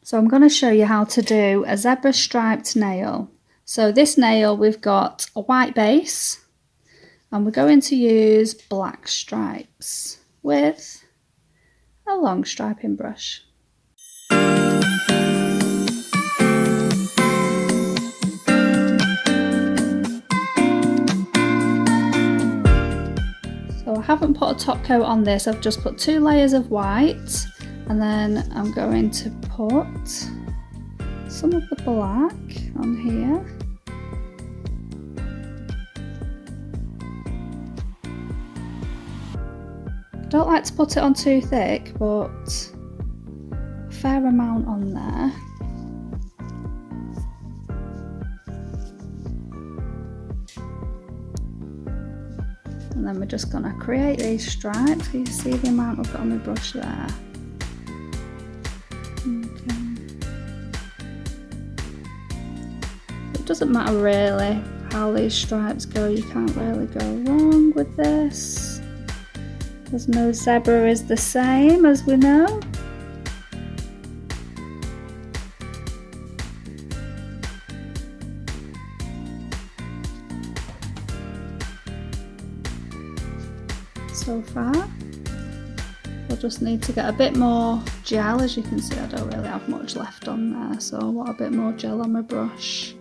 So I'm going to show you how to do a zebra striped nail. So this nail, we've got a white base and we're going to use black stripes with a long striping brush. So I haven't put a top coat on this, I've just put 2 layers of white, and then I'm going to put some of the black on here. I don't like to put it on too thick, but a fair amount on there. And then we're just going to create these stripes. You see the amount I've got on my brush there. Okay. It doesn't matter really how these stripes go, you can't really go wrong with this. There's no zebra is the same, as we know. So far, we'll just need to get a bit more gel. As you can see, I don't really have much left on there, so I want a bit more gel on my brush.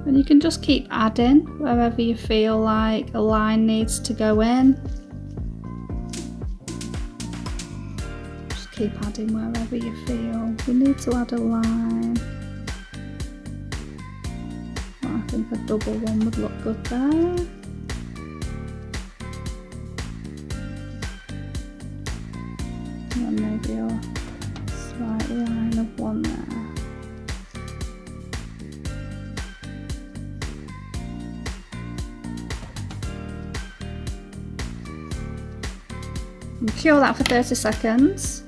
And you can just keep adding wherever you feel like a line needs to go in. Just keep adding wherever you feel you need to add a line. Well, I think a double one would look good there. And then maybe a slight line of one there. And cure that for 30 seconds.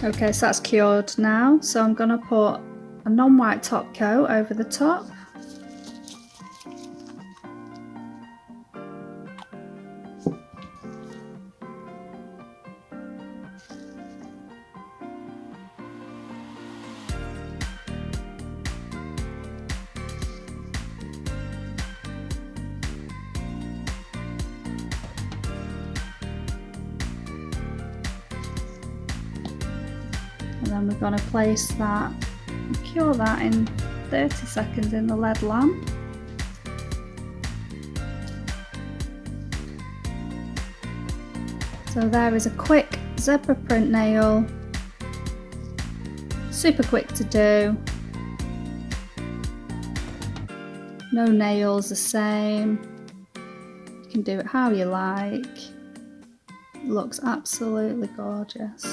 Okay, so that's cured now. So I'm going to put a non-white top coat over the top. And then we're going to place that and cure that in 30 seconds in the LED lamp. So there is a quick zebra print nail, super quick to do, no nails the same, you can do it how you like, it looks absolutely gorgeous.